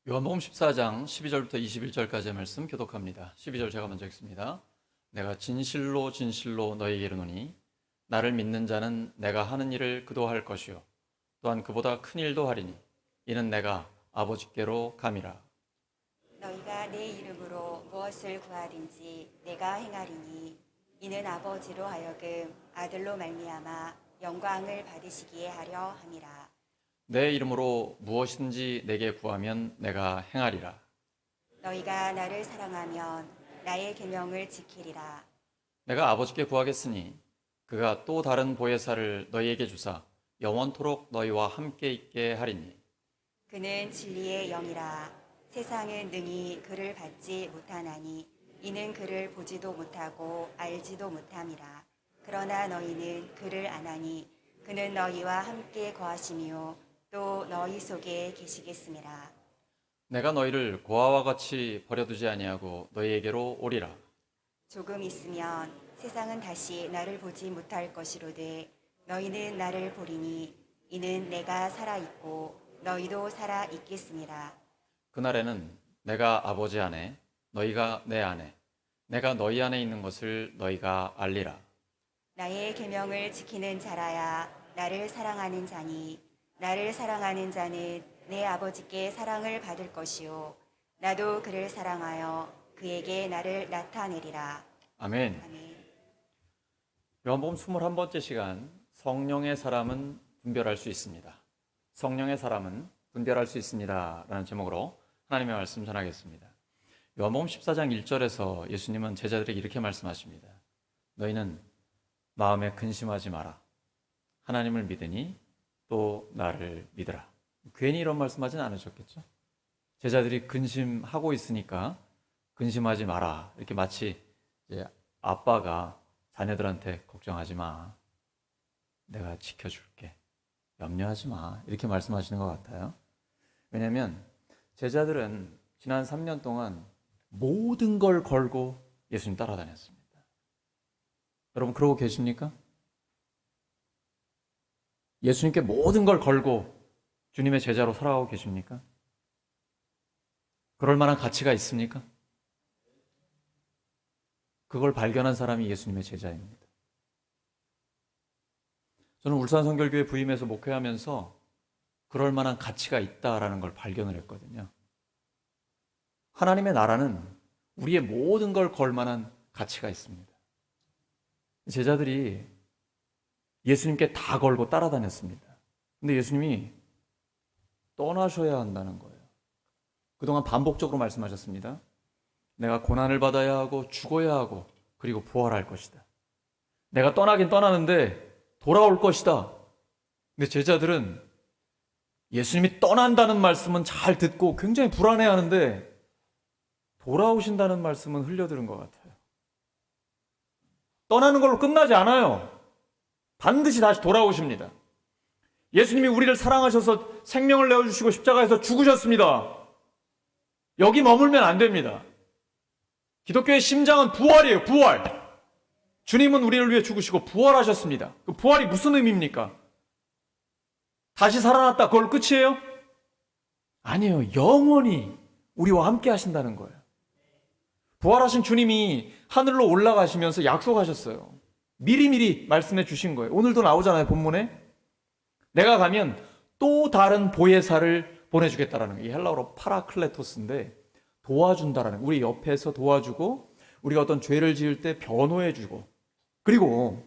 요한복음 14장 12절부터 21절까지의 말씀 교독합니다. 12절 제가 먼저 읽습니다. 내가 진실로 진실로 너희에게 이르노니 나를 믿는 자는 내가 하는 일을 그도 할 것이요 또한 그보다 큰 일도 하리니 이는 내가 아버지께로 감이라. 너희가 내 이름으로 무엇을 구하든지 내가 행하리니 이는 아버지로 하여금 아들로 말미암아 영광을 받으시기에 하려 함이라. 내 이름으로 무엇이든지 내게 구하면 내가 행하리라. 너희가 나를 사랑하면 나의 계명을 지키리라. 내가 아버지께 구하겠으니 그가 또 다른 보혜사를 너희에게 주사 영원토록 너희와 함께 있게 하리니 그는 진리의 영이라. 세상은 능히 그를 받지 못하나니 이는 그를 보지도 못하고 알지도 못함이라. 그러나 너희는 그를 아나니 그는 너희와 함께 거하시며 또 너희 속에 계시겠음이라. 내가 너희를 고아와 같이 버려두지 아니하고 너희에게로 오리라. 조금 있으면 세상은 다시 나를 보지 못할 것이로되 너희는 나를 보리니 이는 내가 살아있고 너희도 살아있겠음이라. 그날에는 내가 아버지 안에 너희가 내 안에 내가 너희 안에 있는 것을 너희가 알리라. 나의 계명을 지키는 자라야 나를 사랑하는 자니 나를 사랑하는 자는 내 아버지께 사랑을 받을 것이요 나도 그를 사랑하여 그에게 나를 나타내리라. 아멘. 아멘. 요한복음 21번째 시간, 성령의 사람은 분별할 수 있습니다. 성령의 사람은 분별할 수 있습니다 라는 제목으로 하나님의 말씀 전하겠습니다. 요한복음 14장 1절에서 예수님은 제자들에게 이렇게 말씀하십니다. 너희는 마음에 근심하지 마라. 하나님을 믿으니 또 나를 믿으라. 괜히 이런 말씀하진 않으셨겠죠? 제자들이 근심하고 있으니까 근심하지 마라. 이렇게 마치 이제 아빠가 자녀들한테 걱정하지 마. 내가 지켜줄게. 염려하지 마. 이렇게 말씀하시는 것 같아요. 왜냐하면 제자들은 지난 3년 동안 모든 걸 걸고 예수님 따라다녔습니다. 여러분 그러고 계십니까? 예수님께 모든 걸 걸고 주님의 제자로 살아가고 계십니까? 그럴 만한 가치가 있습니까? 그걸 발견한 사람이 예수님의 제자입니다. 저는 울산성결교회 부임해서 목회하면서 그럴 만한 가치가 있다라는 걸 발견을 했거든요. 하나님의 나라는 우리의 모든 걸 걸 만한 가치가 있습니다. 제자들이 예수님께 다 걸고 따라다녔습니다. 근데 예수님이 떠나셔야 한다는 거예요. 그동안 반복적으로 말씀하셨습니다. 내가 고난을 받아야 하고 죽어야 하고 그리고 부활할 것이다. 내가 떠나긴 떠나는데 돌아올 것이다. 근데 제자들은 예수님이 떠난다는 말씀은 잘 듣고 굉장히 불안해하는데 돌아오신다는 말씀은 흘려들은 것 같아요. 떠나는 걸로 끝나지 않아요. 반드시 다시 돌아오십니다. 예수님이 우리를 사랑하셔서 생명을 내어주시고 십자가에서 죽으셨습니다. 여기 머물면 안 됩니다. 기독교의 심장은 부활이에요. 부활. 주님은 우리를 위해 죽으시고 부활하셨습니다. 그 부활이 무슨 의미입니까? 다시 살아났다 그걸 끝이에요? 아니에요. 영원히 우리와 함께 하신다는 거예요. 부활하신 주님이 하늘로 올라가시면서 약속하셨어요. 미리미리 말씀해 주신 거예요. 오늘도 나오잖아요, 본문에. 내가 가면 또 다른 보혜사를 보내주겠다라는 거예요. 이 헬라어로 파라클레토스인데 도와준다라는 거예요. 우리 옆에서 도와주고 우리가 어떤 죄를 지을 때 변호해주고 그리고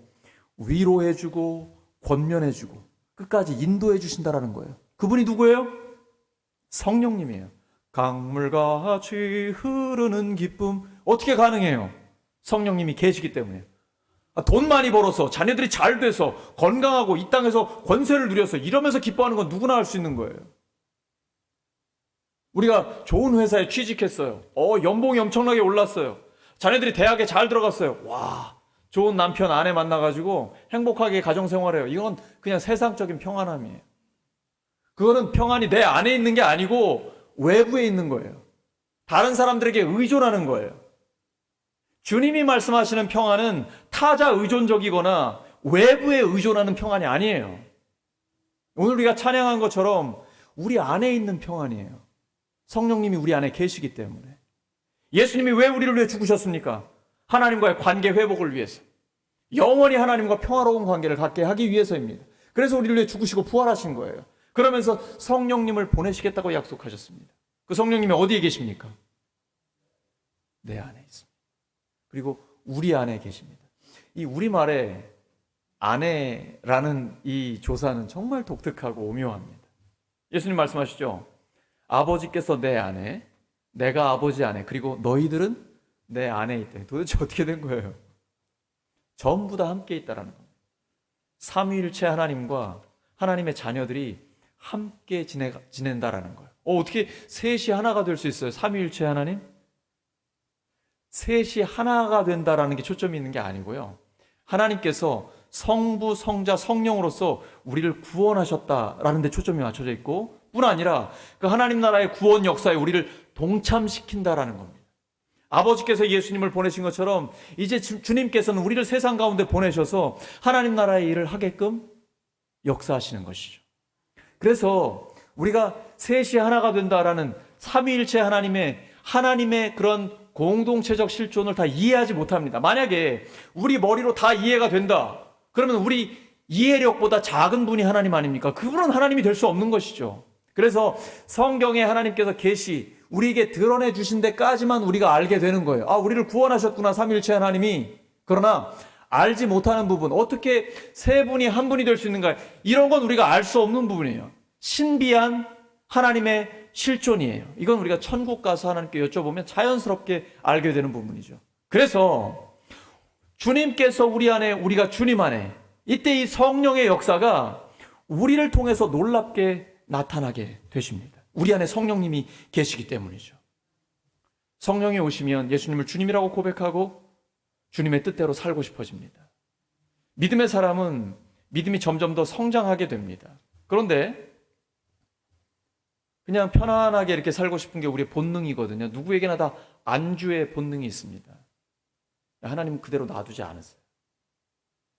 위로해주고 권면해주고 끝까지 인도해 주신다라는 거예요. 그분이 누구예요? 성령님이에요. 강물같이 흐르는 기쁨. 어떻게 가능해요? 성령님이 계시기 때문에. 돈 많이 벌어서 자녀들이 잘 돼서 건강하고 이 땅에서 권세를 누려서 이러면서 기뻐하는 건 누구나 할 수 있는 거예요. 우리가 좋은 회사에 취직했어요. 연봉이 엄청나게 올랐어요. 자녀들이 대학에 잘 들어갔어요. 와, 좋은 남편 아내 만나가지고 행복하게 가정생활해요. 이건 그냥 세상적인 평안함이에요. 그거는 평안이 내 안에 있는 게 아니고 외부에 있는 거예요. 다른 사람들에게 의존하는 거예요. 주님이 말씀하시는 평안은 타자 의존적이거나 외부에 의존하는 평안이 아니에요. 오늘 우리가 찬양한 것처럼 우리 안에 있는 평안이에요. 성령님이 우리 안에 계시기 때문에. 예수님이 왜 우리를 위해 죽으셨습니까? 하나님과의 관계 회복을 위해서. 영원히 하나님과 평화로운 관계를 갖게 하기 위해서입니다. 그래서 우리를 위해 죽으시고 부활하신 거예요. 그러면서 성령님을 보내시겠다고 약속하셨습니다. 그 성령님이 어디에 계십니까? 내 안에 있습니다. 그리고 우리 안에 계십니다. 이 우리말에 아내라는 이 조사는 정말 독특하고 오묘합니다. 예수님 말씀하시죠. 아버지께서 내 안에, 내가 아버지 안에, 그리고 너희들은 내 안에 있다. 도대체 어떻게 된 거예요? 전부 다 함께 있다라는 겁니다. 삼위일체 하나님과 하나님의 자녀들이 함께 지낸다라는 거예요. 어떻게 셋이 하나가 될 수 있어요? 삼위일체 하나님? 셋이 하나가 된다라는 게 초점이 있는 게 아니고요. 하나님께서 성부, 성자, 성령으로서 우리를 구원하셨다라는 데 초점이 맞춰져 있고, 뿐 아니라 그 하나님 나라의 구원 역사에 우리를 동참시킨다라는 겁니다. 아버지께서 예수님을 보내신 것처럼 이제 주님께서는 우리를 세상 가운데 보내셔서 하나님 나라의 일을 하게끔 역사하시는 것이죠. 그래서 우리가 셋이 하나가 된다라는 삼위일체 하나님의 그런 공동체적 실존을 다 이해하지 못합니다. 만약에 우리 머리로 다 이해가 된다, 그러면 우리 이해력보다 작은 분이 하나님 아닙니까? 그분은 하나님이 될 수 없는 것이죠. 그래서 성경에 하나님께서 우리에게 드러내 주신 데까지만 우리가 알게 되는 거예요. 아, 우리를 구원하셨구나, 삼위일체 하나님이. 그러나 알지 못하는 부분, 어떻게 세 분이 한 분이 될 수 있는가, 이런 건 우리가 알 수 없는 부분이에요. 신비한 하나님의 실존이에요. 이건 우리가 천국 가서 하나님께 여쭤보면 자연스럽게 알게 되는 부분이죠. 그래서 주님께서 우리 안에, 우리가 주님 안에, 이때 이 성령의 역사가 우리를 통해서 놀랍게 나타나게 되십니다. 우리 안에 성령님이 계시기 때문이죠. 성령이 오시면 예수님을 주님이라고 고백하고 주님의 뜻대로 살고 싶어집니다. 믿음의 사람은 믿음이 점점 더 성장하게 됩니다. 그런데 그냥 편안하게 이렇게 살고 싶은 게 우리의 본능이거든요. 누구에게나 다 안주의 본능이 있습니다. 하나님은 그대로 놔두지 않으세요.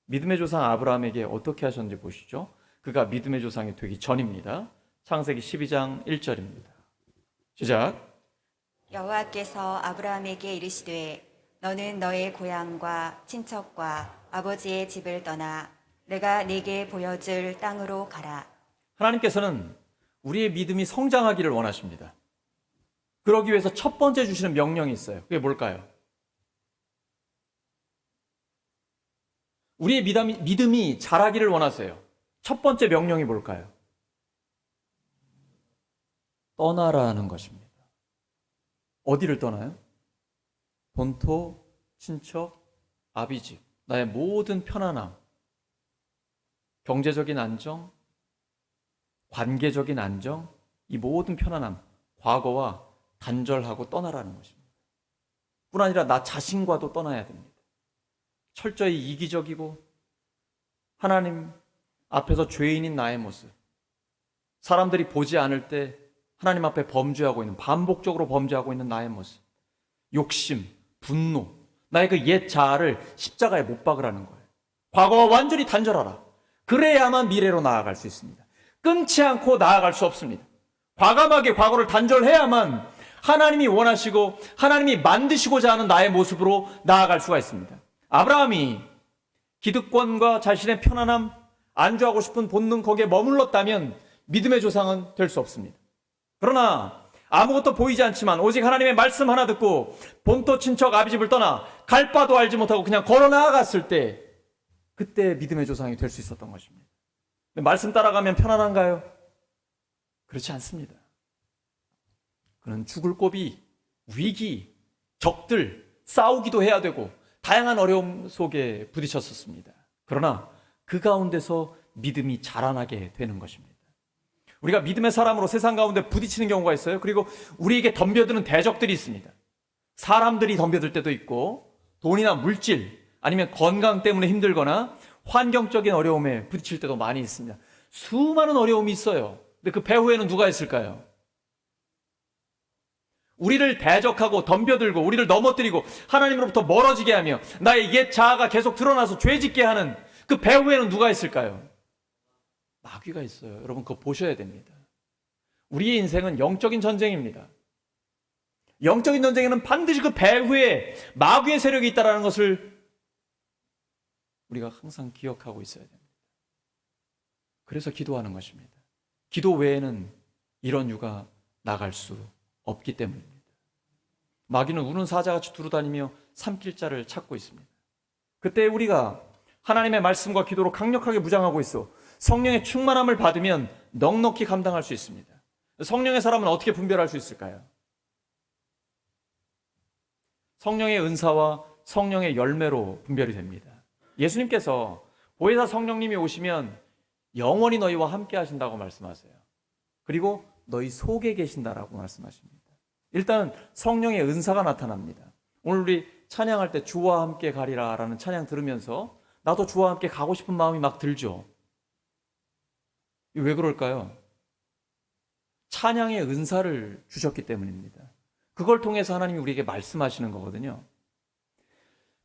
믿음의 조상 아브라함에게 어떻게 하셨는지 보시죠. 그가 믿음의 조상이 되기 전입니다. 창세기 12장 1절입니다. 시작. 여호와께서 아브라함에게 이르시되 너는 너의 고향과 친척과 아버지의 집을 떠나 내가 네게 보여줄 땅으로 가라. 하나님께서는 우리의 믿음이 성장하기를 원하십니다. 그러기 위해서 첫 번째 주시는 명령이 있어요. 그게 뭘까요? 우리의 믿음이 자라기를 원하세요. 첫 번째 명령이 뭘까요? 떠나라는 것입니다. 어디를 떠나요? 본토, 친척, 아비집, 나의 모든 편안함, 경제적인 안정, 관계적인 안정, 이 모든 편안함, 과거와 단절하고 떠나라는 것입니다. 뿐 아니라 나 자신과도 떠나야 됩니다. 철저히 이기적이고 하나님 앞에서 죄인인 나의 모습, 사람들이 보지 않을 때 하나님 앞에 범죄하고 있는, 반복적으로 범죄하고 있는 나의 모습, 욕심, 분노, 나의 그 옛 자아를 십자가에 못 박으라는 거예요. 과거와 완전히 단절하라. 그래야만 미래로 나아갈 수 있습니다. 끊지 않고 나아갈 수 없습니다. 과감하게 과거를 단절해야만 하나님이 원하시고 하나님이 만드시고자 하는 나의 모습으로 나아갈 수가 있습니다. 아브라함이 기득권과 자신의 편안함, 안주하고 싶은 본능 거기에 머물렀다면 믿음의 조상은 될 수 없습니다. 그러나 아무것도 보이지 않지만 오직 하나님의 말씀 하나 듣고 본토 친척 아비집을 떠나 갈 바도 알지 못하고 그냥 걸어 나아갔을 때, 그때 믿음의 조상이 될 수 있었던 것입니다. 말씀 따라가면 편안한가요? 그렇지 않습니다. 그는 죽을 고비, 위기, 적들, 싸우기도 해야 되고 다양한 어려움 속에 부딪혔었습니다. 그러나 그 가운데서 믿음이 자라나게 되는 것입니다. 우리가 믿음의 사람으로 세상 가운데 부딪히는 경우가 있어요. 그리고 우리에게 덤벼드는 대적들이 있습니다. 사람들이 덤벼들 때도 있고, 돈이나 물질, 아니면 건강 때문에 힘들거나 환경적인 어려움에 부딪힐 때도 많이 있습니다. 수많은 어려움이 있어요. 근데 그 배후에는 누가 있을까요? 우리를 대적하고 덤벼들고 우리를 넘어뜨리고 하나님으로부터 멀어지게 하며 나의 옛 자아가 계속 드러나서 죄짓게 하는 그 배후에는 누가 있을까요? 마귀가 있어요. 여러분 그거 보셔야 됩니다. 우리의 인생은 영적인 전쟁입니다. 영적인 전쟁에는 반드시 그 배후에 마귀의 세력이 있다는 것을 우리가 항상 기억하고 있어야 됩니다. 그래서 기도하는 것입니다. 기도 외에는 이런 유가 나갈 수 없기 때문입니다. 마귀는 우는 사자같이 두루다니며 삼킬 자를 찾고 있습니다. 그때 우리가 하나님의 말씀과 기도로 강력하게 무장하고 있어 성령의 충만함을 받으면 넉넉히 감당할 수 있습니다. 성령의 사람은 어떻게 분별할 수 있을까요? 성령의 은사와 성령의 열매로 분별이 됩니다. 예수님께서 보혜사 성령님이 오시면 영원히 너희와 함께 하신다고 말씀하세요. 그리고 너희 속에 계신다라고 말씀하십니다. 일단 성령의 은사가 나타납니다. 오늘 우리 찬양할 때 주와 함께 가리라 라는 찬양 들으면서 나도 주와 함께 가고 싶은 마음이 막 들죠. 왜 그럴까요? 찬양의 은사를 주셨기 때문입니다. 그걸 통해서 하나님이 우리에게 말씀하시는 거거든요.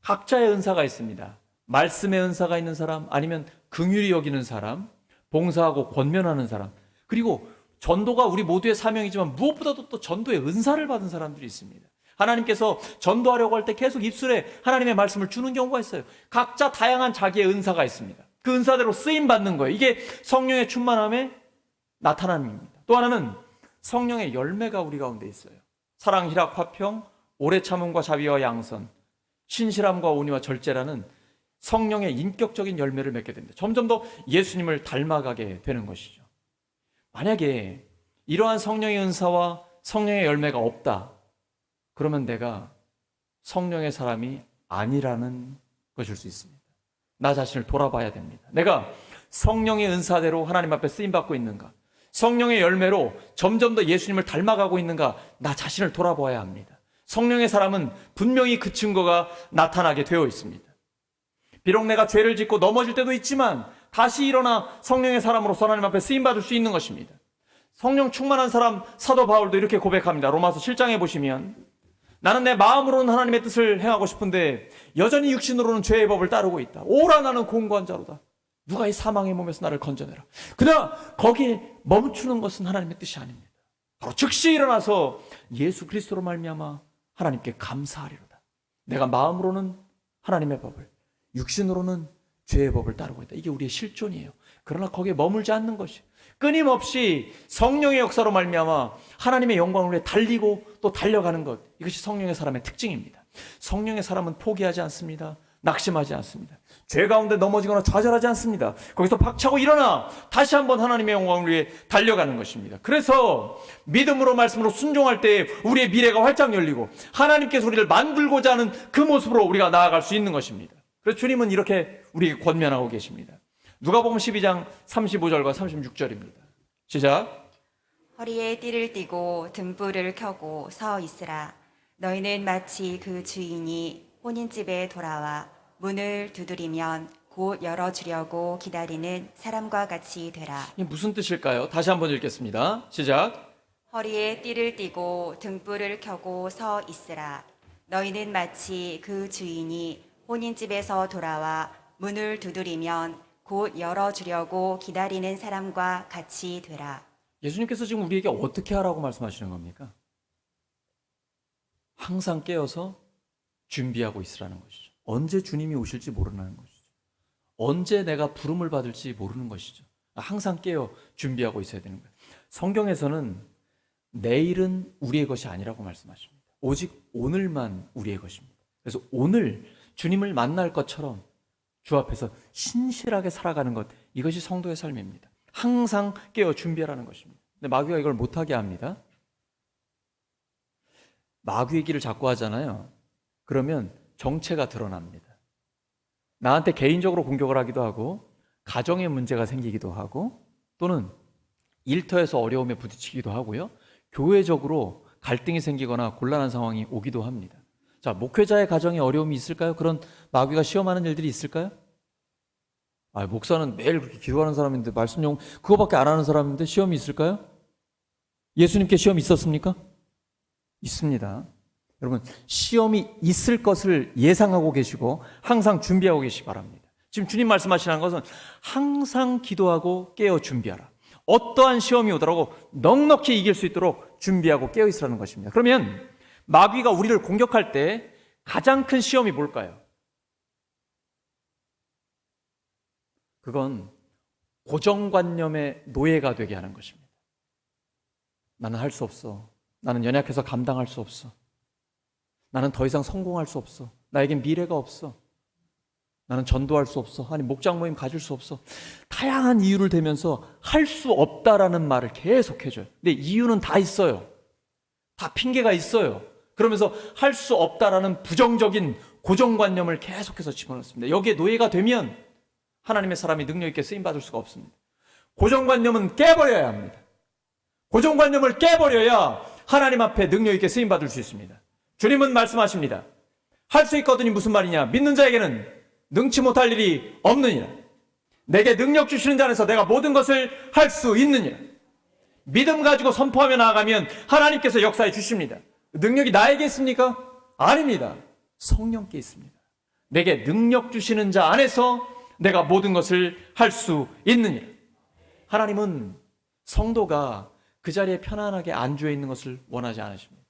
각자의 은사가 있습니다. 말씀의 은사가 있는 사람, 아니면 긍휼히 여기는 사람, 봉사하고 권면하는 사람, 그리고 전도가 우리 모두의 사명이지만 무엇보다도 또 전도의 은사를 받은 사람들이 있습니다. 하나님께서 전도하려고 할 때 계속 입술에 하나님의 말씀을 주는 경우가 있어요. 각자 다양한 자기의 은사가 있습니다. 그 은사대로 쓰임 받는 거예요. 이게 성령의 충만함의 나타남입니다. 또 하나는 성령의 열매가 우리 가운데 있어요. 사랑, 희락, 화평, 오래 참음과 자비와 양선, 신실함과 온유와 절제라는 성령의 인격적인 열매를 맺게 됩니다. 점점 더 예수님을 닮아가게 되는 것이죠. 만약에 이러한 성령의 은사와 성령의 열매가 없다, 그러면 내가 성령의 사람이 아니라는 것일 수 있습니다. 나 자신을 돌아봐야 됩니다. 내가 성령의 은사대로 하나님 앞에 쓰임받고 있는가, 성령의 열매로 점점 더 예수님을 닮아가고 있는가, 나 자신을 돌아봐야 합니다. 성령의 사람은 분명히 그 증거가 나타나게 되어 있습니다. 비록 내가 죄를 짓고 넘어질 때도 있지만 다시 일어나 성령의 사람으로서 하나님 앞에 쓰임받을 수 있는 것입니다. 성령 충만한 사람 사도 바울도 이렇게 고백합니다. 로마서 7장에 보시면 나는 내 마음으로는 하나님의 뜻을 행하고 싶은데 여전히 육신으로는 죄의 법을 따르고 있다. 오라 나는 공고한 자로다. 누가 이 사망의 몸에서 나를 건져내라. 그러나 거기에 멈추는 것은 하나님의 뜻이 아닙니다. 바로 즉시 일어나서 예수 그리스도로 말미암아 하나님께 감사하리로다. 내가 마음으로는 하나님의 법을, 육신으로는 죄의 법을 따르고 있다. 이게 우리의 실존이에요. 그러나 거기에 머물지 않는 것이 끊임없이 성령의 역사로 말미암아 하나님의 영광을 위해 달리고 또 달려가는 것, 이것이 성령의 사람의 특징입니다. 성령의 사람은 포기하지 않습니다. 낙심하지 않습니다. 죄 가운데 넘어지거나 좌절하지 않습니다. 거기서 박차고 일어나 다시 한번 하나님의 영광을 위해 달려가는 것입니다. 그래서 믿음으로 말씀으로 순종할 때 우리의 미래가 활짝 열리고 하나님께서 우리를 만들고자 하는 그 모습으로 우리가 나아갈 수 있는 것입니다. 그래서 주님은 이렇게 우리에게 권면하고 계십니다. 누가복음 12장 35절과 36절입니다. 시작. 허리에 띠를 띠고 등불을 켜고 서 있으라. 너희는 마치 그 주인이 혼인집에 돌아와 문을 두드리면 곧 열어주려고 기다리는 사람과 같이 되라. 이게 무슨 뜻일까요? 다시 한번 읽겠습니다. 시작. 허리에 띠를 띠고 등불을 켜고 서 있으라. 너희는 마치 그 주인이 혼인집에서 돌아와 문을 두드리면 곧 열어주려고 기다리는 사람과 같이 되라. 예수님께서 지금 우리에게 어떻게 하라고 말씀하시는 겁니까? 항상 깨어서 준비하고 있으라는 것이죠. 언제 주님이 오실지 모르는 것이죠. 언제 내가 부름을 받을지 모르는 것이죠. 항상 깨어 준비하고 있어야 되는 거예요. 성경에서는 내일은 우리의 것이 아니라고 말씀하십니다. 오직 오늘만 우리의 것입니다. 그래서 오늘 주님을 만날 것처럼 주 앞에서 신실하게 살아가는 것, 이것이 성도의 삶입니다. 항상 깨어 준비하라는 것입니다. 근데 마귀가 이걸 못하게 합니다. 마귀의 길을 자꾸 하잖아요. 그러면 정체가 드러납니다. 나한테 개인적으로 공격을 하기도 하고, 가정에 문제가 생기기도 하고, 또는 일터에서 어려움에 부딪히기도 하고요. 교회적으로 갈등이 생기거나 곤란한 상황이 오기도 합니다. 자, 목회자의 가정에 어려움이 있을까요? 그런 마귀가 시험하는 일들이 있을까요? 목사는 매일 그렇게 기도하는 사람인데, 말씀 용 그거밖에 안 하는 사람인데 시험이 있을까요? 예수님께 시험이 있었습니까? 있습니다. 여러분, 시험이 있을 것을 예상하고 계시고 항상 준비하고 계시기 바랍니다. 지금 주님 말씀하시는 것은 항상 기도하고 깨어 준비하라. 어떠한 시험이 오더라도 넉넉히 이길 수 있도록 준비하고 깨어 있으라는 것입니다. 그러면 마귀가 우리를 공격할 때 가장 큰 시험이 뭘까요? 그건 고정관념의 노예가 되게 하는 것입니다. 나는 할 수 없어. 나는 연약해서 감당할 수 없어. 나는 더 이상 성공할 수 없어. 나에겐 미래가 없어. 나는 전도할 수 없어. 아니, 목장 모임 가질 수 없어. 다양한 이유를 대면서 할 수 없다라는 말을 계속 해줘요. 근데 이유는 다 있어요. 다 핑계가 있어요. 그러면서 할 수 없다라는 부정적인 고정관념을 계속해서 집어넣습니다. 여기에 노예가 되면 하나님의 사람이 능력 있게 쓰임받을 수가 없습니다. 고정관념은 깨버려야 합니다. 고정관념을 깨버려야 하나님 앞에 능력 있게 쓰임받을 수 있습니다. 주님은 말씀하십니다. 할 수 있거든이 무슨 말이냐? 믿는 자에게는 능치 못할 일이 없느니라. 내게 능력 주시는 자 안에서 내가 모든 것을 할 수 있느니라. 믿음 가지고 선포하며 나아가면 하나님께서 역사해 주십니다. 능력이 나에게 있습니까? 아닙니다. 성령께 있습니다. 내게 능력 주시는 자 안에서 내가 모든 것을 할 수 있느니라. 하나님은 성도가 그 자리에 편안하게 안주해 있는 것을 원하지 않으십니다.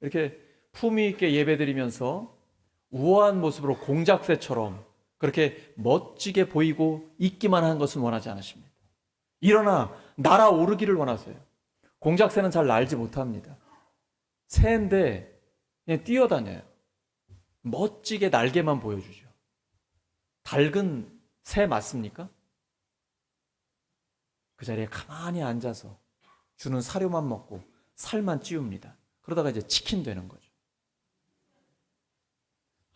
이렇게 품위 있게 예배드리면서 우아한 모습으로 공작새처럼 그렇게 멋지게 보이고 있기만 한 것은 원하지 않으십니다. 일어나 날아오르기를 원하세요. 공작새는 잘 날지 못합니다. 새인데 그냥 뛰어다녀요. 멋지게 날개만 보여주죠. 닭은 새 맞습니까? 그 자리에 가만히 앉아서 주는 사료만 먹고 살만 찌웁니다. 그러다가 이제 치킨 되는 거죠.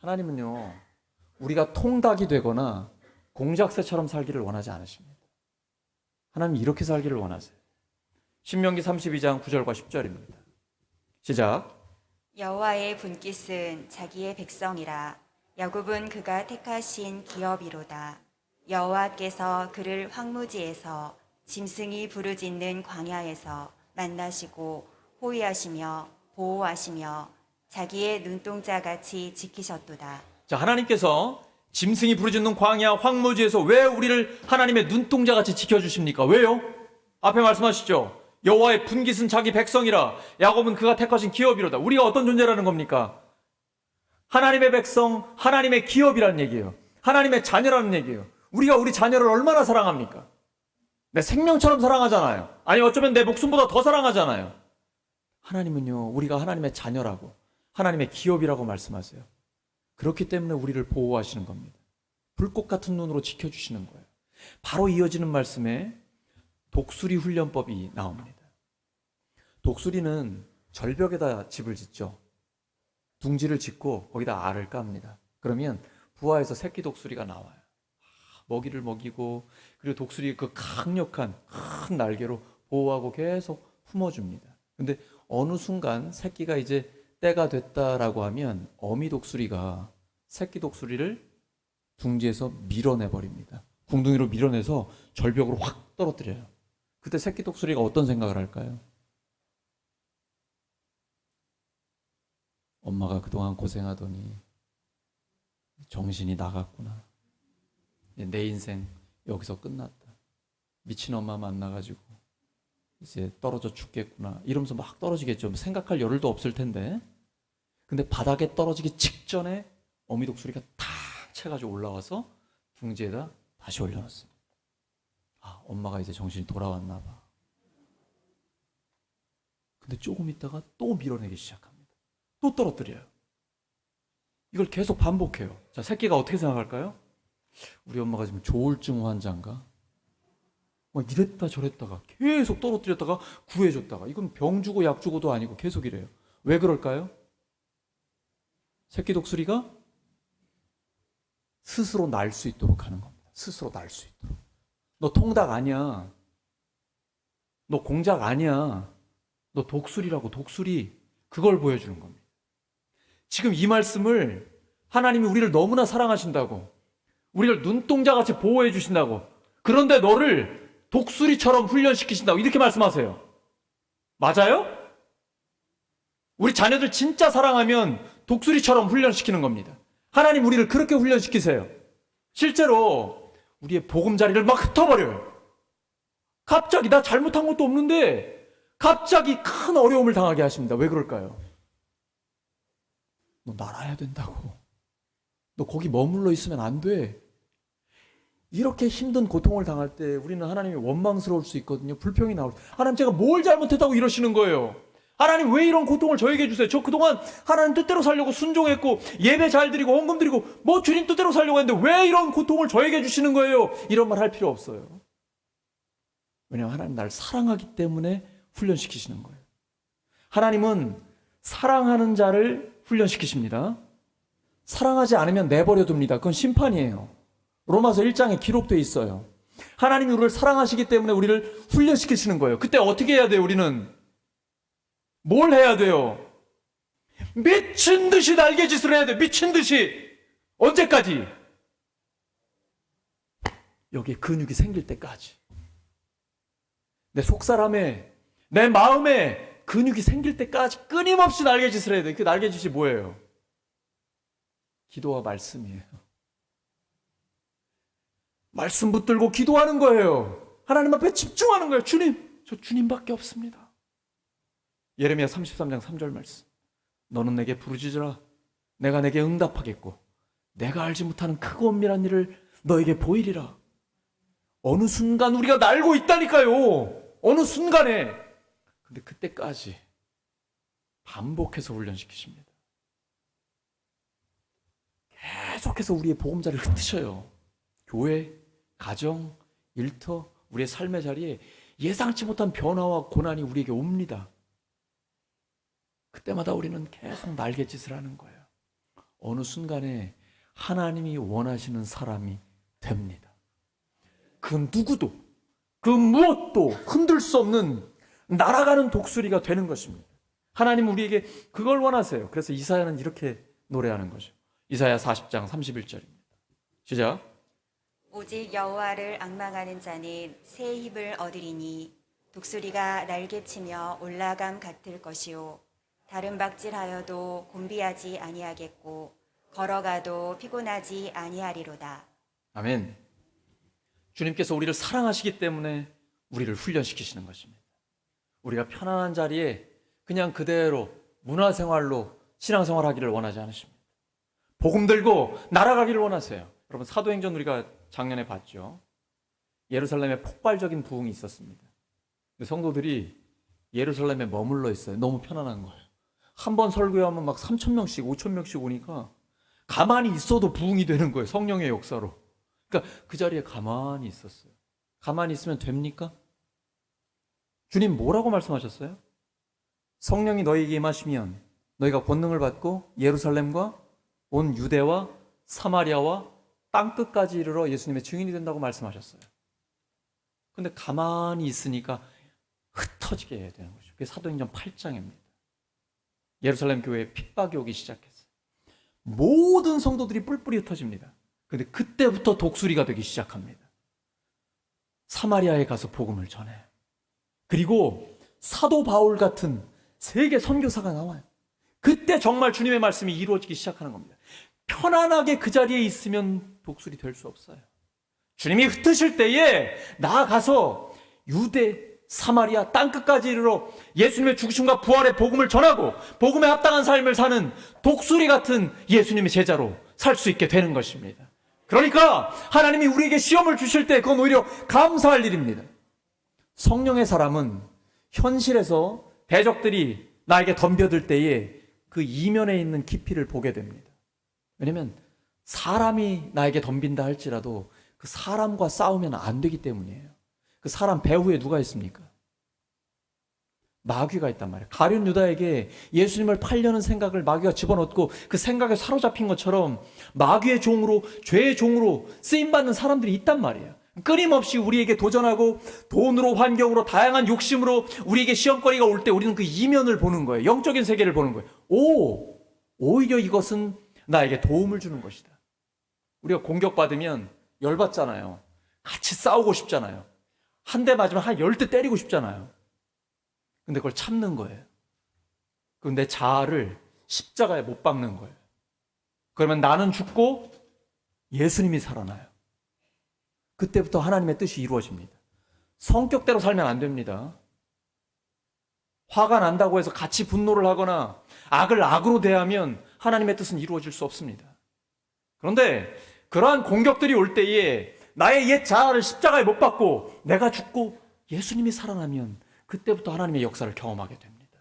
하나님은요, 우리가 통닭이 되거나 공작새처럼 살기를 원하지 않으십니다. 하나님 이렇게 살기를 원하세요. 신명기 32장 9절과 10절입니다. 시작. 여호와의 분깃은 자기의 백성이라. 야곱은 그가 택하신 기업이로다. 여호와께서 그를 황무지에서 짐승이 부르짖는 광야에서 만나시고 호위하시며 보호하시며 자기의 눈동자같이 지키셨도다. 자, 하나님께서 짐승이 부르짖는 광야 황무지에서 왜 우리를 하나님의 눈동자같이 지켜주십니까? 왜요? 앞에 말씀하시죠. 여호와의 분깃은 자기 백성이라. 야곱은 그가 택하신 기업이로다. 우리가 어떤 존재라는 겁니까? 하나님의 백성, 하나님의 기업이라는 얘기예요. 하나님의 자녀라는 얘기예요. 우리가 우리 자녀를 얼마나 사랑합니까? 내 생명처럼 사랑하잖아요. 아니 어쩌면 내 목숨보다 더 사랑하잖아요. 하나님은요, 우리가 하나님의 자녀라고, 하나님의 기업이라고 말씀하세요. 그렇기 때문에 우리를 보호하시는 겁니다. 불꽃 같은 눈으로 지켜주시는 거예요. 바로 이어지는 말씀에 독수리 훈련법이 나옵니다. 독수리는 절벽에다 집을 짓죠. 둥지를 짓고 거기다 알을 깝니다. 그러면 부하에서 새끼 독수리가 나와요. 먹이를 먹이고, 그리고 독수리 그 강력한 큰 날개로 보호하고 계속 품어줍니다. 근데 어느 순간 새끼가 이제 때가 됐다라고 하면 어미 독수리가 새끼 독수리를 둥지에서 밀어내버립니다. 궁둥이로 밀어내서 절벽으로 확 떨어뜨려요. 그때 새끼 독수리가 어떤 생각을 할까요? 엄마가 그동안 고생하더니 정신이 나갔구나. 내 인생 여기서 끝났다. 미친 엄마 만나가지고 이제 떨어져 죽겠구나. 이러면서 막 떨어지겠죠. 생각할 여를도 없을 텐데. 근데 바닥에 떨어지기 직전에 어미 독수리가 탁 채가지고 올라와서 둥지에다 다시 올려놨습니다. 아, 엄마가 이제 정신이 돌아왔나 봐. 근데 조금 있다가 또 밀어내기 시작합니다. 또 떨어뜨려요. 이걸 계속 반복해요. 자, 새끼가 어떻게 생각할까요? 우리 엄마가 지금 조울증 환자인가? 막 이랬다 저랬다가 계속 떨어뜨렸다가 구해줬다가, 이건 병 주고 약 주고도 아니고 계속 이래요. 왜 그럴까요? 새끼 독수리가 스스로 날 수 있도록 하는 겁니다. 스스로 날 수 있도록. 너 통닭 아니야. 너 공작 아니야. 너 독수리라고, 독수리. 그걸 보여주는 겁니다. 지금 이 말씀을 하나님이 우리를 너무나 사랑하신다고, 우리를 눈동자같이 보호해 주신다고, 그런데 너를 독수리처럼 훈련시키신다고 이렇게 말씀하세요. 맞아요? 우리 자녀들 진짜 사랑하면 독수리처럼 훈련시키는 겁니다. 하나님 우리를 그렇게 훈련시키세요. 실제로 우리의 보금자리를 막 흩어버려요. 갑자기 나 잘못한 것도 없는데 갑자기 큰 어려움을 당하게 하십니다. 왜 그럴까요? 너 날아야 된다고. 너 거기 머물러 있으면 안 돼. 이렇게 힘든 고통을 당할 때 우리는 하나님이 원망스러울 수 있거든요. 불평이 나올 때. 하나님 제가 뭘 잘못했다고 이러시는 거예요. 하나님 왜 이런 고통을 저에게 주세요? 저 그동안 하나님 뜻대로 살려고 순종했고 예배 잘 드리고 헌금 드리고 뭐 주님 뜻대로 살려고 했는데 왜 이런 고통을 저에게 주시는 거예요? 이런 말 할 필요 없어요. 왜냐하면 하나님 날 사랑하기 때문에 훈련시키시는 거예요. 하나님은 사랑하는 자를 훈련시키십니다. 사랑하지 않으면 내버려 둡니다. 그건 심판이에요. 로마서 1장에 기록되어 있어요. 하나님이 우리를 사랑하시기 때문에 우리를 훈련시키시는 거예요. 그때 어떻게 해야 돼요? 우리는 뭘 해야 돼요? 미친 듯이 날개짓을 해야 돼요. 미친 듯이. 언제까지? 여기에 근육이 생길 때까지. 내 속사람에, 내 마음에 근육이 생길 때까지 끊임없이 날개짓을 해야 돼요. 그 날개짓이 뭐예요? 기도와 말씀이에요. 말씀 붙들고 기도하는 거예요. 하나님 앞에 집중하는 거예요. 주님, 저 주님밖에 없습니다. 예레미야 33장 3절 말씀. 너는 내게 부르짖으라. 내가 내게 응답하겠고 내가 알지 못하는 크고 엄밀한 일을 너에게 보이리라. 어느 순간 우리가 날고 있다니까요. 어느 순간에. 근데 그때까지 반복해서 훈련시키십니다. 계속해서 우리의 보금자리를 흩으셔요. 교회, 가정, 일터, 우리의 삶의 자리에 예상치 못한 변화와 고난이 우리에게 옵니다. 그때마다 우리는 계속 날갯짓을 하는 거예요. 어느 순간에 하나님이 원하시는 사람이 됩니다. 그 누구도, 그 무엇도 흔들 수 없는 날아가는 독수리가 되는 것입니다. 하나님은 우리에게 그걸 원하세요. 그래서 이사야는 이렇게 노래하는 거죠. 이사야 40장 31절입니다. 시작. 오직 여호와를 앙망하는 자는 새 힘을 얻으리니 독수리가 날개치며 올라감 같을 것이요 다른 박질하여도 곤비하지 아니하겠고 걸어가도 피곤하지 아니하리로다. 아멘. 주님께서 우리를 사랑하시기 때문에 우리를 훈련시키시는 것입니다. 우리가 편안한 자리에 그냥 그대로 문화생활로 신앙생활하기를 원하지 않으십니다. 복음 들고 날아가기를 원하세요. 여러분 사도행전 우리가 작년에 봤죠. 예루살렘에 폭발적인 부흥이 있었습니다. 근데 성도들이 예루살렘에 머물러 있어요. 너무 편안한 거예요. 한 번 설교하면 막 3,000명씩 5,000명씩 오니까 가만히 있어도 부흥이 되는 거예요. 성령의 역사로. 그러니까 그 자리에 가만히 있었어요. 가만히 있으면 됩니까? 주님 뭐라고 말씀하셨어요? 성령이 너희에게 임하시면 너희가 권능을 받고 예루살렘과 온 유대와 사마리아와 땅끝까지 이르러 예수님의 증인이 된다고 말씀하셨어요. 근데 가만히 있으니까 흩어지게 해야 되는 거죠. 그게 사도행전 8장입니다. 예루살렘 교회에 핍박이 오기 시작했어요. 모든 성도들이 뿔뿔이 흩어집니다. 근데 그때부터 독수리가 되기 시작합니다. 사마리아에 가서 복음을 전해요. 그리고 사도 바울 같은 세계 선교사가 나와요. 그때 정말 주님의 말씀이 이루어지기 시작하는 겁니다. 편안하게 그 자리에 있으면 독수리 될 수 없어요. 주님이 흩으실 때에 나아가서 유대, 사마리아, 땅끝까지 이르러 예수님의 죽으심과 부활의 복음을 전하고 복음에 합당한 삶을 사는 독수리 같은 예수님의 제자로 살 수 있게 되는 것입니다. 그러니까 하나님이 우리에게 시험을 주실 때 그건 오히려 감사할 일입니다. 성령의 사람은 현실에서 대적들이 나에게 덤벼들 때에 그 이면에 있는 깊이를 보게 됩니다. 왜냐하면 사람이 나에게 덤빈다 할지라도 그 사람과 싸우면 안 되기 때문이에요. 그 사람 배후에 누가 있습니까? 마귀가 있단 말이에요. 가룟 유다에게 예수님을 팔려는 생각을 마귀가 집어넣고 그 생각에 사로잡힌 것처럼 마귀의 종으로, 죄의 종으로 쓰임받는 사람들이 있단 말이에요. 끊임없이 우리에게 도전하고 돈으로, 환경으로, 다양한 욕심으로 우리에게 시험거리가 올 때 우리는 그 이면을 보는 거예요. 영적인 세계를 보는 거예요. 오히려 이것은 나에게 도움을 주는 것이다. 우리가 공격받으면 열받잖아요. 같이 싸우고 싶잖아요. 한 대 맞으면 한 10대 때리고 싶잖아요. 근데 그걸 참는 거예요. 그럼 내 자아를 십자가에 못 박는 거예요. 그러면 나는 죽고 예수님이 살아나요. 그때부터 하나님의 뜻이 이루어집니다. 성격대로 살면 안 됩니다. 화가 난다고 해서 같이 분노를 하거나 악을 악으로 대하면 하나님의 뜻은 이루어질 수 없습니다. 그런데 그러한 공격들이 올 때에 나의 옛 자아를 십자가에 못 박고 내가 죽고 예수님이 살아나면 그때부터 하나님의 역사를 경험하게 됩니다.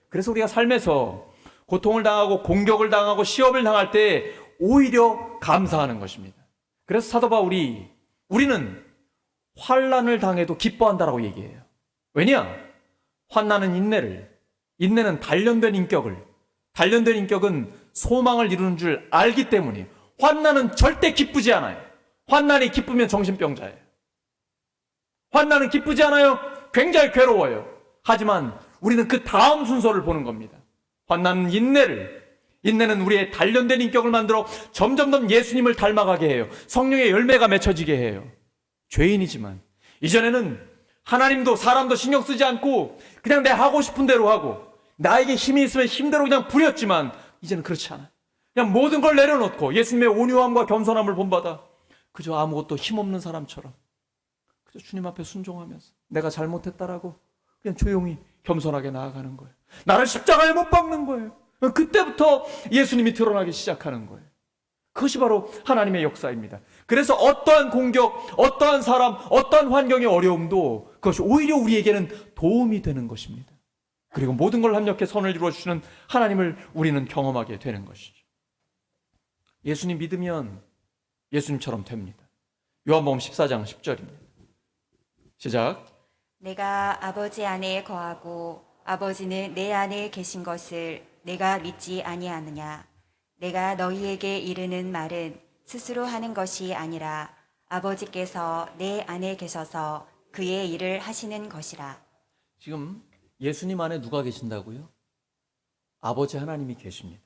그래서 우리가 삶에서 고통을 당하고 공격을 당하고 시험을 당할 때 오히려 감사하는 것입니다. 그래서 사도 우리는 환난을 당해도 기뻐한다라고 얘기해요. 왜냐? 환난은 인내는 단련된 인격은 소망을 이루는 줄 알기 때문에 환난은 절대 기쁘지 않아요. 환난이 기쁘면 정신병자예요. 환난은 기쁘지 않아요. 굉장히 괴로워요. 하지만 우리는 그 다음 순서를 보는 겁니다. 환난은 인내는 우리의 단련된 인격을 만들어 점점점 예수님을 닮아가게 해요. 성령의 열매가 맺혀지게 해요. 죄인이지만 이전에는 하나님도 사람도 신경 쓰지 않고 그냥 내 하고 싶은 대로 하고 나에게 힘이 있으면 힘대로 그냥 부렸지만 이제는 그렇지 않아요. 그냥 모든 걸 내려놓고 예수님의 온유함과 겸손함을 본받아 그저 아무것도 힘없는 사람처럼 그저 주님 앞에 순종하면서 내가 잘못했다라고 그냥 조용히 겸손하게 나아가는 거예요. 나를 십자가에 못 박는 거예요. 그때부터 예수님이 드러나기 시작하는 거예요. 그것이 바로 하나님의 역사입니다. 그래서 어떠한 공격, 어떠한 사람, 어떠한 환경의 어려움도 그것이 오히려 우리에게는 도움이 되는 것입니다. 그리고 모든 걸 합력해 선을 이루어주시는 하나님을 우리는 경험하게 되는 것이죠. 예수님 믿으면 예수님처럼 됩니다. 요한복음 14장 10절입니다. 시작. 내가 아버지 안에 거하고 아버지는 내 안에 계신 것을 내가 믿지 아니하느냐. 내가 너희에게 이르는 말은 스스로 하는 것이 아니라 아버지께서 내 안에 계셔서 그의 일을 하시는 것이라. 지금 예수님 안에 누가 계신다고요? 아버지 하나님이 계십니다.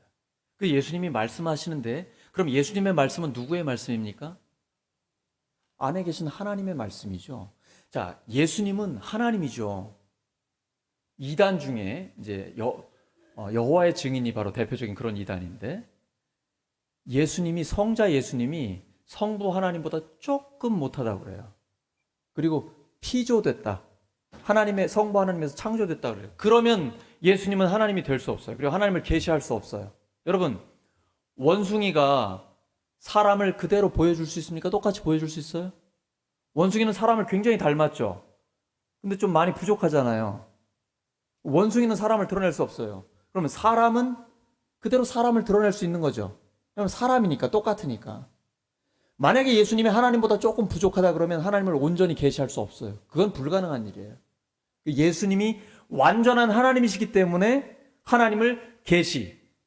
그 예수님이 말씀하시는데 그럼 예수님의 말씀은 누구의 말씀입니까? 안에 계신 하나님의 말씀이죠. 자, 예수님은 하나님이죠. 이단 중에 이제 여호와의 증인이 바로 대표적인 그런 이단인데 성자 예수님이 성부 하나님보다 조금 못하다고 그래요. 그리고 피조됐다. 성부 하나님에서 창조됐다 그래요. 그러면 예수님은 하나님이 될 수 없어요. 그리고 하나님을 계시할 수 없어요. 여러분, 원숭이가 사람을 그대로 보여줄 수 있습니까? 똑같이 보여줄 수 있어요? 원숭이는 사람을 굉장히 닮았죠. 근데 좀 많이 부족하잖아요. 원숭이는 사람을 드러낼 수 없어요. 그러면 사람은 그대로 사람을 드러낼 수 있는 거죠. 왜냐하면 사람이니까, 똑같으니까. 만약에 예수님이 하나님보다 조금 부족하다 그러면 하나님을 온전히 계시할 수 없어요. 그건 불가능한 일이에요. 예수님이 완전한 하나님이시기 때문에 하나님을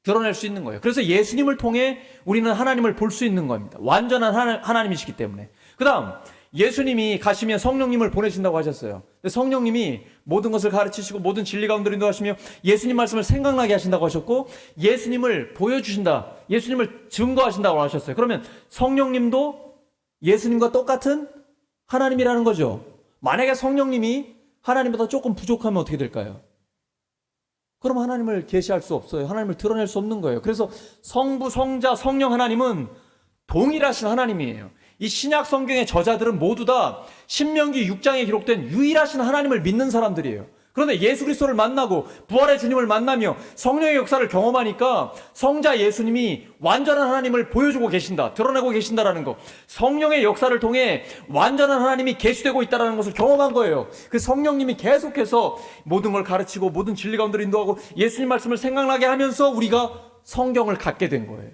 드러낼 수 있는 거예요. 그래서 예수님을 통해 우리는 하나님을 볼 수 있는 겁니다. 완전한 하나님이시기 때문에. 그 다음, 예수님이 가시면 성령님을 보내신다고 하셨어요. 성령님이 모든 것을 가르치시고 모든 진리 가운데로 인도하시며 예수님 말씀을 생각나게 하신다고 하셨고 예수님을 보여주신다. 예수님을 증거하신다고 하셨어요. 그러면 성령님도 예수님과 똑같은 하나님이라는 거죠. 만약에 성령님이 하나님보다 조금 부족하면 어떻게 될까요? 그럼 하나님을 계시할 수 없어요. 하나님을 드러낼 수 없는 거예요. 그래서 성부, 성자, 성령 하나님은 동일하신 하나님이에요. 이 신약 성경의 저자들은 모두 다 신명기 6장에 기록된 유일하신 하나님을 믿는 사람들이에요. 그런데 예수 그리스도를 만나고 부활의 주님을 만나며 성령의 역사를 경험하니까 성자 예수님이 완전한 하나님을 보여주고 계신다, 드러내고 계신다라는 거, 성령의 역사를 통해 완전한 하나님이 계시되고 있다는 것을 경험한 거예요. 그 성령님이 계속해서 모든 걸 가르치고 모든 진리 가운데로 인도하고 예수님 말씀을 생각나게 하면서 우리가 성경을 갖게 된 거예요.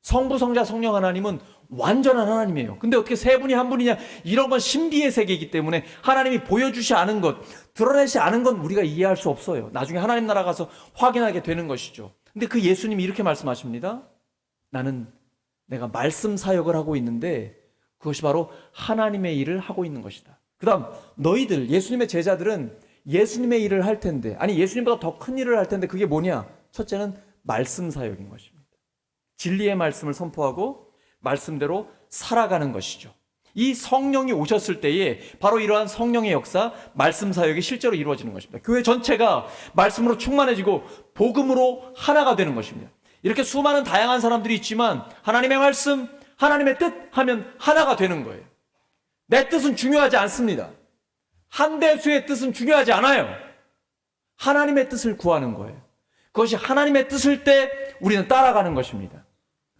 성부, 성자, 성령 하나님은 완전한 하나님이에요. 근데 어떻게 세 분이 한 분이냐? 이런 건 신비의 세계이기 때문에 하나님이 보여주시 않은 것, 드러내시 않은 건 우리가 이해할 수 없어요. 나중에 하나님 나라 가서 확인하게 되는 것이죠. 근데 그 예수님이 이렇게 말씀하십니다. 나는 내가 말씀 사역을 하고 있는데 그것이 바로 하나님의 일을 하고 있는 것이다. 그 다음 너희들, 예수님의 제자들은 예수님의 일을 할 텐데, 아니 예수님보다 더 큰 일을 할 텐데 그게 뭐냐? 첫째는 말씀 사역인 것입니다. 진리의 말씀을 선포하고 말씀대로 살아가는 것이죠. 이 성령이 오셨을 때에 바로 이러한 성령의 역사, 말씀 사역이 실제로 이루어지는 것입니다. 교회 전체가 말씀으로 충만해지고 복음으로 하나가 되는 것입니다. 이렇게 수많은 다양한 사람들이 있지만 하나님의 말씀, 하나님의 뜻 하면 하나가 되는 거예요. 내 뜻은 중요하지 않습니다. 한대수의 뜻은 중요하지 않아요. 하나님의 뜻을 구하는 거예요. 그것이 하나님의 뜻일 때 우리는 따라가는 것입니다.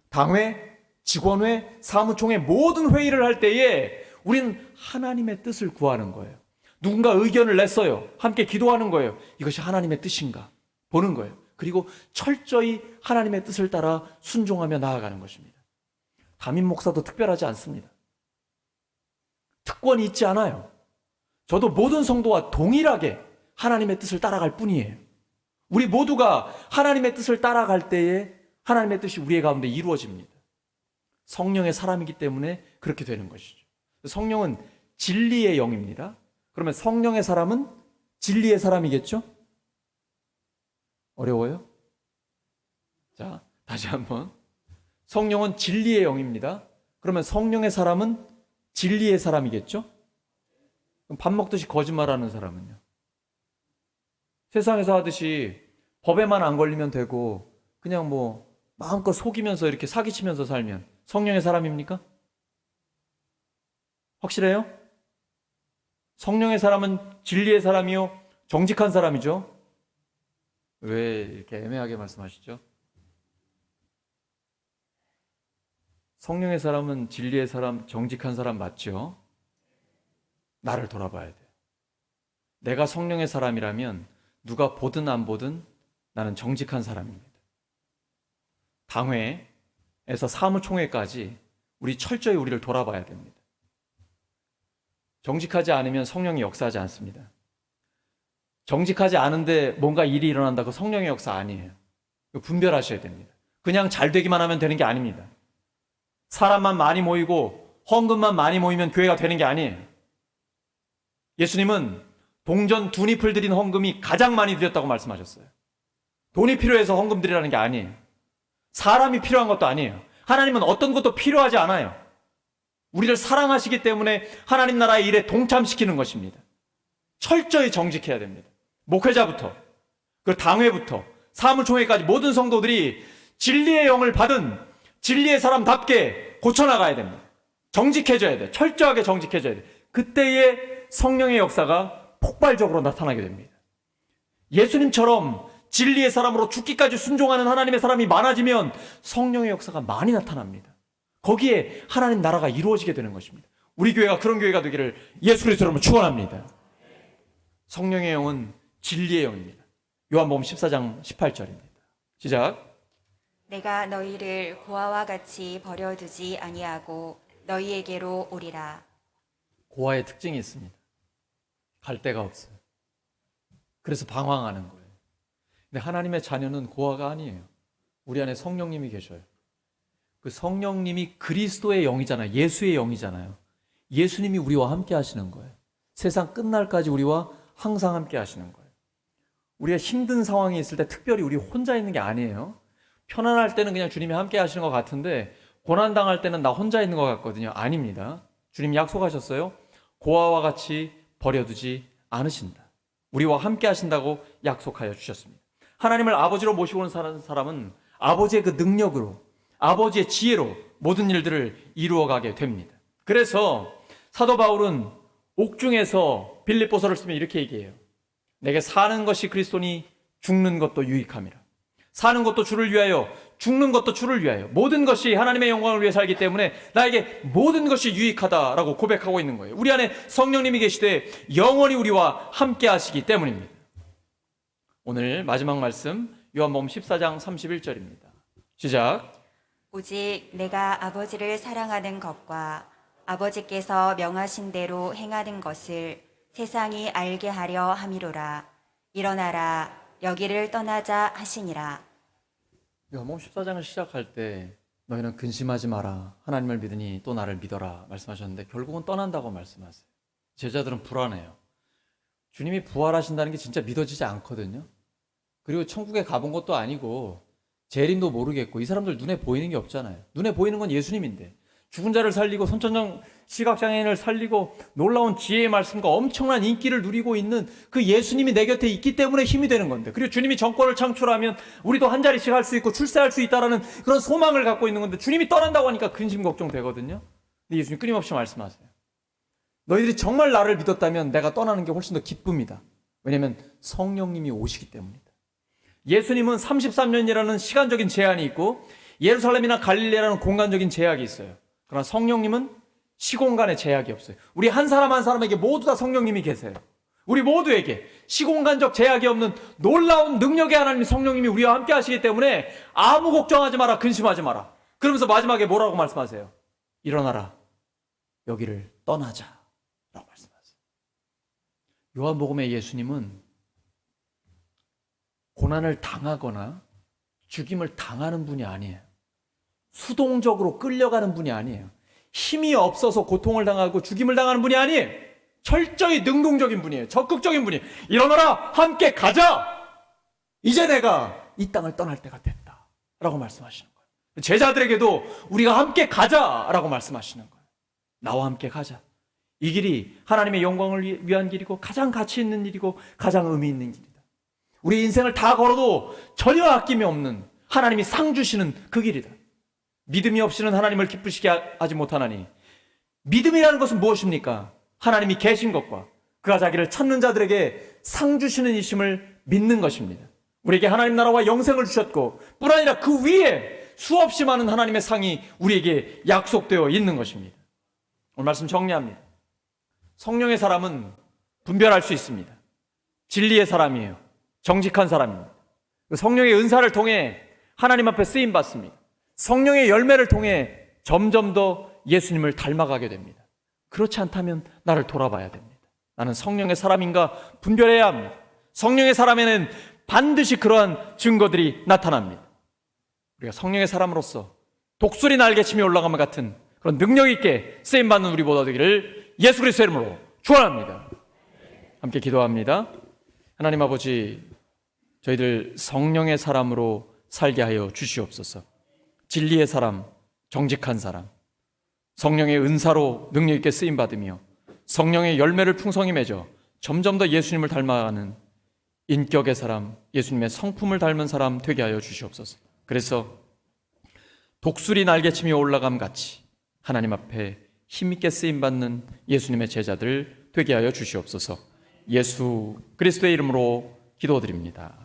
당회, 직원회, 사무총회 모든 회의를 할 때에 우리는 하나님의 뜻을 구하는 거예요. 누군가 의견을 냈어요. 함께 기도하는 거예요. 이것이 하나님의 뜻인가 보는 거예요. 그리고 철저히 하나님의 뜻을 따라 순종하며 나아가는 것입니다. 담임 목사도 특별하지 않습니다. 특권이 있지 않아요. 저도 모든 성도와 동일하게 하나님의 뜻을 따라갈 뿐이에요. 우리 모두가 하나님의 뜻을 따라갈 때에 하나님의 뜻이 우리의 가운데 이루어집니다. 성령의 사람이기 때문에 그렇게 되는 것이죠. 성령은 진리의 영입니다. 그러면 성령의 사람은 진리의 사람이겠죠? 어려워요? 자, 다시 한번. 성령은 진리의 영입니다. 그러면 성령의 사람은 진리의 사람이겠죠? 그럼 밥 먹듯이 거짓말하는 사람은요? 세상에서 하듯이 법에만 안 걸리면 되고 그냥 뭐 마음껏 속이면서 이렇게 사기치면서 살면 성령의 사람입니까? 확실해요? 성령의 사람은 진리의 사람이요 정직한 사람이죠. 왜 이렇게 애매하게 말씀하시죠? 성령의 사람은 진리의 사람, 정직한 사람 맞죠? 나를 돌아봐야 돼. 내가 성령의 사람이라면 누가 보든 안 보든 나는 정직한 사람입니다. 당회에서 사무총회까지 우리 철저히 우리를 돌아봐야 됩니다. 정직하지 않으면 성령이 역사하지 않습니다. 정직하지 않은데 뭔가 일이 일어난다고 성령의 역사 아니에요. 분별하셔야 됩니다. 그냥 잘 되기만 하면 되는 게 아닙니다. 사람만 많이 모이고 헌금만 많이 모이면 교회가 되는 게 아니에요. 예수님은 동전 2잎을 드린 헌금이 가장 많이 드렸다고 말씀하셨어요. 돈이 필요해서 헌금 드리라는 게 아니에요. 사람이 필요한 것도 아니에요. 하나님은 어떤 것도 필요하지 않아요. 우리를 사랑하시기 때문에 하나님 나라의 일에 동참시키는 것입니다. 철저히 정직해야 됩니다. 목회자부터, 그 당회부터, 사무총회까지 모든 성도들이 진리의 영을 받은 진리의 사람답게 고쳐나가야 됩니다. 정직해져야 돼. 철저하게 정직해져야 돼. 그때의 성령의 역사가 폭발적으로 나타나게 됩니다. 예수님처럼 진리의 사람으로 죽기까지 순종하는 하나님의 사람이 많아지면 성령의 역사가 많이 나타납니다. 거기에 하나님 나라가 이루어지게 되는 것입니다. 우리 교회가 그런 교회가 되기를 예수 그리스도로 축원합니다. 성령의 영은 진리의 영입니다. 요한복음 14장 18절입니다. 시작. 내가 너희를 고아와 같이 버려두지 아니하고 너희에게로 오리라. 고아의 특징이 있습니다. 갈 데가 없어요. 그래서 방황하는 거예요. 근데 하나님의 자녀는 고아가 아니에요. 우리 안에 성령님이 계셔요. 그 성령님이 그리스도의 영이잖아요. 예수의 영이잖아요. 예수님이 우리와 함께 하시는 거예요. 세상 끝날까지 우리와 항상 함께 하시는 거예요. 우리가 힘든 상황이 있을 때 특별히 우리 혼자 있는 게 아니에요. 편안할 때는 그냥 주님이 함께 하시는 것 같은데 고난당할 때는 나 혼자 있는 것 같거든요. 아닙니다. 주님이 약속하셨어요. 고아와 같이 버려두지 않으신다. 우리와 함께 하신다고 약속하여 주셨습니다. 하나님을 아버지로 모시고 온 사람은 아버지의 그 능력으로, 아버지의 지혜로 모든 일들을 이루어가게 됩니다. 그래서 사도 바울은 옥중에서 빌립보서를 쓰면 이렇게 얘기해요. 내게 사는 것이 그리스도니 죽는 것도 유익함이라. 사는 것도 주를 위하여, 죽는 것도 주를 위하여. 모든 것이 하나님의 영광을 위해 살기 때문에 나에게 모든 것이 유익하다라고 고백하고 있는 거예요. 우리 안에 성령님이 계시되 영원히 우리와 함께 하시기 때문입니다. 오늘 마지막 말씀 요한복음 14장 31절입니다. 시작. 오직 내가 아버지를 사랑하는 것과 아버지께서 명하신 대로 행하는 것을 세상이 알게 하려 함이로라. 일어나라, 여기를 떠나자 하시니라. 요한복음 14장을 시작할 때 너희는 근심하지 마라. 하나님을 믿으니 또 나를 믿어라 말씀하셨는데 결국은 떠난다고 말씀하세요. 제자들은 불안해요. 주님이 부활하신다는 게 진짜 믿어지지 않거든요. 그리고 천국에 가본 것도 아니고 재림도 모르겠고 이 사람들 눈에 보이는 게 없잖아요. 눈에 보이는 건 예수님인데 죽은 자를 살리고 손천장 시각장애인을 살리고 놀라운 지혜의 말씀과 엄청난 인기를 누리고 있는 그 예수님이 내 곁에 있기 때문에 힘이 되는 건데, 그리고 주님이 정권을 창출하면 우리도 한 자리씩 할 수 있고 출세할 수 있다라는 그런 소망을 갖고 있는 건데 주님이 떠난다고 하니까 근심 걱정되거든요. 근데 예수님 끊임없이 말씀하세요. 너희들이 정말 나를 믿었다면 내가 떠나는 게 훨씬 더 기쁩니다. 왜냐하면 성령님이 오시기 때문입니다. 예수님은 33년이라는 시간적인 제한이 있고 예루살렘이나 갈릴레라는 공간적인 제약이 있어요. 그러나 성령님은 시공간의 제약이 없어요. 우리 한 사람 한 사람에게 모두 다 성령님이 계세요. 우리 모두에게 시공간적 제약이 없는 놀라운 능력의 하나님 성령님이 우리와 함께 하시기 때문에 아무 걱정하지 마라, 근심하지 마라. 그러면서 마지막에 뭐라고 말씀하세요? 일어나라, 여기를 떠나자 라고 말씀하세요. 요한복음의 예수님은 고난을 당하거나 죽임을 당하는 분이 아니에요. 수동적으로 끌려가는 분이 아니에요. 힘이 없어서 고통을 당하고 죽임을 당하는 분이 아니에요. 철저히 능동적인 분이에요. 적극적인 분이에요. 일어나라, 함께 가자. 이제 내가 이 땅을 떠날 때가 됐다 라고 말씀하시는 거예요. 제자들에게도 우리가 함께 가자라고 말씀하시는 거예요. 나와 함께 가자. 이 길이 하나님의 영광을 위한 길이고 가장 가치 있는 일이고 가장 의미 있는 길이다. 우리 인생을 다 걸어도 전혀 아낌이 없는 하나님이 상 주시는 그 길이다. 믿음이 없이는 하나님을 기쁘시게 하지 못하나니, 믿음이라는 것은 무엇입니까? 하나님이 계신 것과 그가 자기를 찾는 자들에게 상 주시는 이심을 믿는 것입니다. 우리에게 하나님 나라와 영생을 주셨고 뿐 아니라 그 위에 수없이 많은 하나님의 상이 우리에게 약속되어 있는 것입니다. 오늘 말씀 정리합니다. 성령의 사람은 분별할 수 있습니다. 진리의 사람이에요. 정직한 사람입니다. 성령의 은사를 통해 하나님 앞에 쓰임 받습니다. 성령의 열매를 통해 점점 더 예수님을 닮아가게 됩니다. 그렇지 않다면 나를 돌아봐야 됩니다. 나는 성령의 사람인가 분별해야 합니다. 성령의 사람에는 반드시 그러한 증거들이 나타납니다. 우리가 성령의 사람으로서 독수리 날개침이 올라감과 같은 그런 능력 있게 쓰임받는 우리 모두 되기를 예수 그리스도의 이름으로 축원합니다. 함께 기도합니다. 하나님 아버지, 저희들 성령의 사람으로 살게 하여 주시옵소서. 진리의 사람, 정직한 사람, 성령의 은사로 능력 있게 쓰임받으며 성령의 열매를 풍성히 맺어 점점 더 예수님을 닮아가는 인격의 사람, 예수님의 성품을 닮은 사람 되게 하여 주시옵소서. 그래서 독수리 날개침이 올라감 같이 하나님 앞에 힘있게 쓰임받는 예수님의 제자들 되게 하여 주시옵소서. 예수 그리스도의 이름으로 기도드립니다.